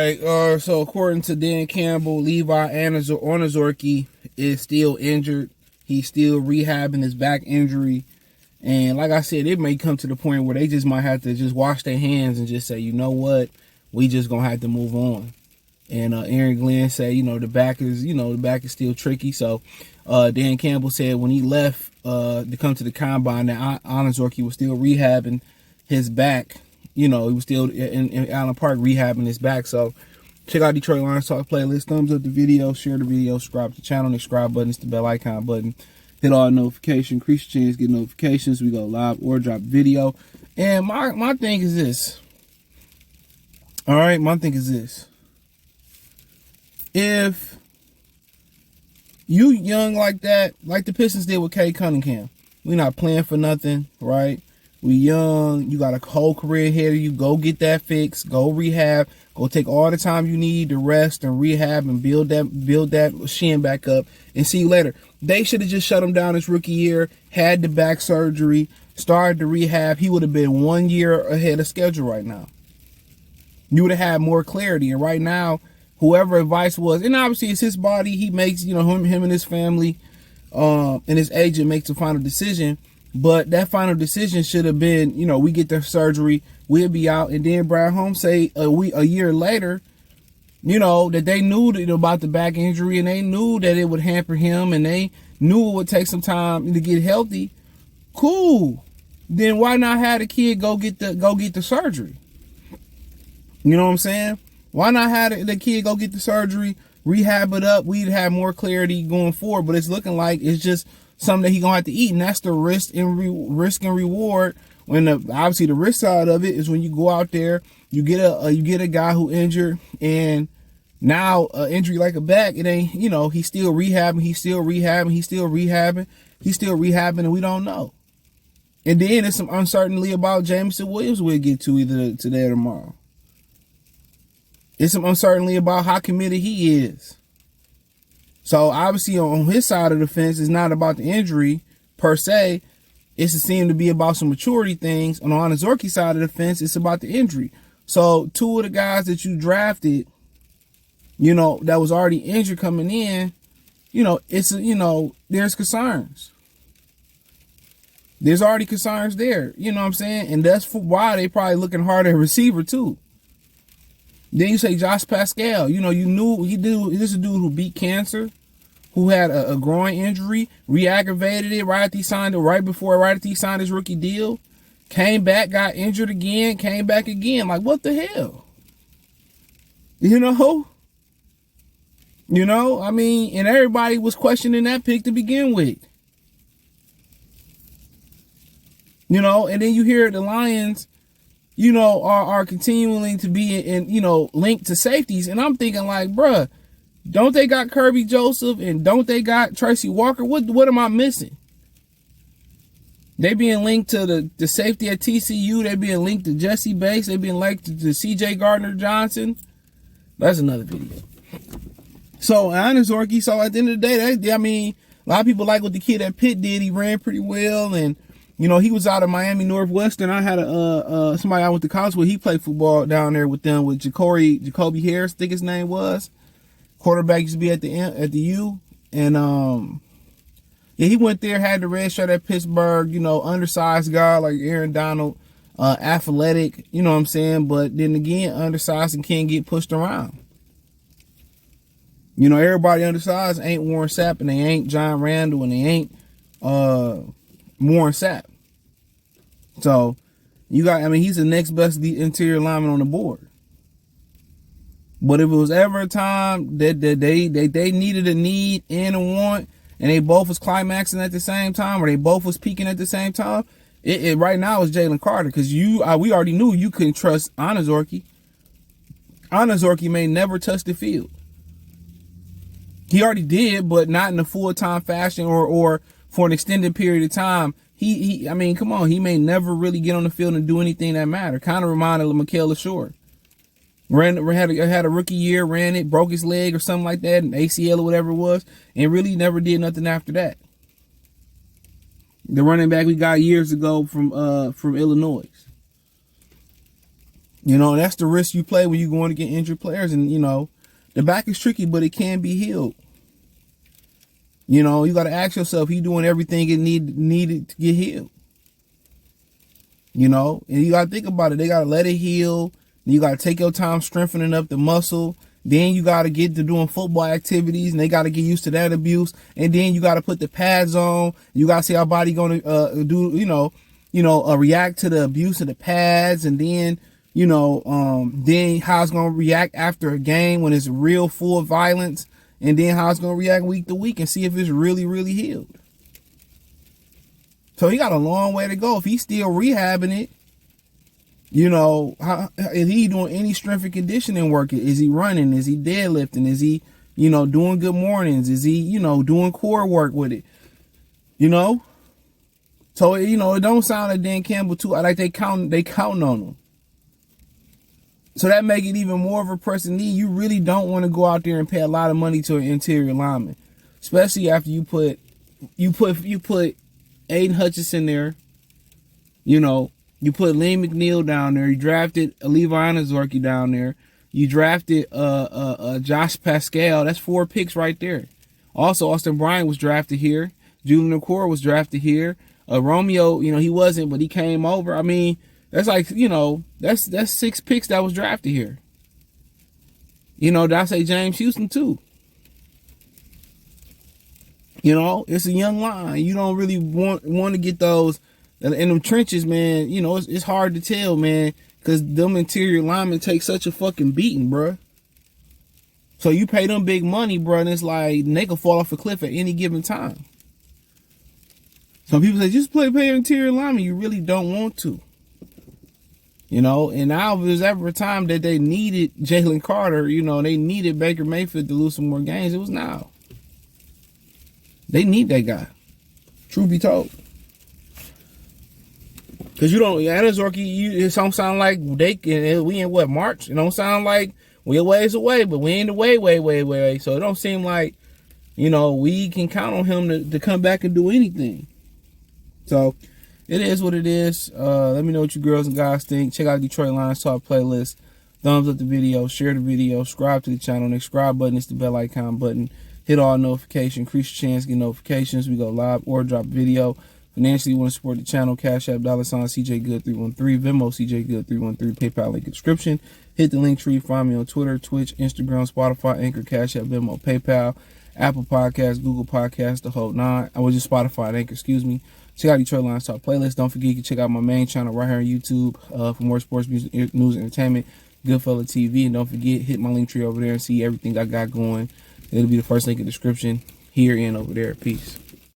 right. So according to Dan Campbell, Levi Onwuzurike is still injured. He's still rehabbing his back injury. And like I said, it may come to the point where they just might have to just wash their hands and just say, you know what, we just gonna have to move on. And Aaron Glenn said, the back is still tricky. So Dan Campbell said when he left to come to the combine, that Onwuzurike was still rehabbing his back. He was still in Allen Park rehabbing his back. So check out Detroit Lions Talk playlist. Thumbs up the video, share the video, subscribe to the channel. The subscribe button is the bell icon button. Hit all notifications, increase your chance, get notifications. We go live or drop video. And my thing is this. All right, my thing is this. If you young like that, like the Pistons did with Kay Cunningham, we not playing for nothing, right? We young, you got a whole career ahead of you. Go get that fixed, go rehab, go take all the time you need to rest and rehab and build that shin back up and see you later. They should have just shut him down his rookie year, had the back surgery, started the rehab. He would have been 1 year ahead of schedule right now. You would have had more clarity. And right now, whoever advice was, and obviously it's his body, he makes, him and his family and his agent makes the final decision. But that final decision should have been, we get the surgery, we'll be out. And then Brad Holmes say a year later, that they knew about the back injury and they knew that it would hamper him and they knew it would take some time to get healthy. Cool. Then why not have the kid go get the surgery? You know what I'm saying? Why not have the kid go get the surgery, rehab it up? We'd have more clarity going forward. But it's looking like it's just something that he's gonna have to eat, and that's the risk and reward. When obviously the risk side of it is when you go out there, you get a guy who injured, and now injury like a back, it ain't, he's still rehabbing, and we don't know. And then there's some uncertainty about Jameson Williams we'll get to either today or tomorrow. There's some uncertainty about how committed he is. So obviously on his side of the fence, it's not about the injury per se. It seems to be about some maturity things. On the Onwuzurike side of the fence, it's about the injury. So two of the guys that you drafted, that was already injured coming in, there's concerns. There's already concerns there. You know what I'm saying? And that's why they probably looking hard at receiver too. Then you say Josh Pascal. You knew this is a dude who beat cancer, who had a groin injury, re-aggravated it right after he signed his rookie deal, came back, got injured again, came back again. Like, what the hell? I mean, and everybody was questioning that pick to begin with. And then you hear the Lions, are continuing to be linked to safeties. And I'm thinking like, bruh, don't they got Kirby Joseph and don't they got Tracy Walker? What am I missing? They being linked to the safety at TCU. They being linked to Jesse Bates. They being linked to CJ Gardner-Johnson. That's another video. So Onwuzurike, so at the end of the day, a lot of people like what the kid at Pitt did. He ran pretty well, and he was out of Miami Northwestern. I had somebody I went to college with. He played football down there with them with Jacoby Harris, I think his name was. Quarterback used to be at the U. And he went there, had the red shirt at Pittsburgh, undersized guy like Aaron Donald, athletic, you know what I'm saying? But then again, undersized and can't get pushed around. Everybody undersized ain't Warren Sapp, and they ain't John Randall, and they ain't Warren Sapp. So he's the next best interior lineman on the board. But if it was ever a time that they needed a need and a want, and they both was climaxing at the same time, or they both was peaking at the same time, it right now is Jalen Carter, because we already knew you couldn't trust Onwuzurike. Onwuzurike may never touch the field. He already did, but not in a full-time fashion or for an extended period of time. He come on, he may never really get on the field and do anything that mattered. Kind of reminded of Mikael Ashore. Had a rookie year, ran it, broke his leg or something like that, an ACL or whatever it was, and really never did nothing after that. The running back we got years ago from Illinois. You know, that's the risk you play when you're going to get injured players. And, you know, the back is tricky, but it can be healed. You know, you got to ask yourself, he doing everything it needed to get healed. You know, and you got to think about it. They got to let it heal. You got to take your time strengthening up the muscle. Then you got to get to doing football activities, and they got to get used to that abuse. And then you got to put the pads on. You got to see how body going to react to the abuse of the pads. And then, then how it's going to react after a game when it's real full violence. And then how it's going to react week to week and see if it's really, really healed. So he got a long way to go. If he's still rehabbing it, is he doing any strength and conditioning work? Is he running? Is he deadlifting? Is he, doing good mornings? Is he, doing core work with it? So, it don't sound like Dan Campbell too. Like they counting on him. So that make it even more of a pressing need. You really don't want to go out there and pay a lot of money to an interior lineman, especially after you put Aiden Hutchinson there. You put Lane McNeil down there. You drafted Levi Onwuzurike down there. You drafted Josh Pascal. That's 4 picks right there. Also, Austin Bryant was drafted here. Julian Okoro was drafted here. Romeo, he wasn't, but he came over. I mean, that's like, that's 6 picks that was drafted here. Did I say James Houston too? It's a young line. You don't really want to get those in them trenches, man. It's hard to tell, man, because them interior linemen take such a fucking beating, bruh. So you pay them big money, bruh, and it's like they can fall off a cliff at any given time. Some people say, just pay your interior lineman. You really don't want to. And now if there's ever a time that they needed Jalen Carter, they needed Baker Mayfield to lose some more games, it was now. They need that guy. Truth be told. Because Onwuzurike, it don't sound like we in what, March? It don't sound like we're a ways away, but we ain't the way. So it don't seem like, we can count on him to come back and do anything. So it is what it is. Let me know what you girls and guys think. Check out Detroit Lions Talk playlist. Thumbs up the video, share the video, subscribe to the channel. The subscribe button is the bell icon button. Hit all notifications, increase your chance to get notifications. We go live or drop video. Financially, you want to support the channel, Cash App, $CJ Good 313, Venmo, CJ Good 313, PayPal link in description. Hit the link tree, find me on Twitter, Twitch, Instagram, Spotify, Anchor, Cash App, Venmo, PayPal, Apple Podcasts, Google Podcasts, the whole 9. I was just Spotify and Anchor, Check out Detroit Lions Talk playlist. Don't forget you can check out my main channel right here on YouTube for more sports, music, news, and entertainment, Goodfella TV. And don't forget, hit my link tree over there and see everything I got going. It'll be the first link in the description here and over there. Peace.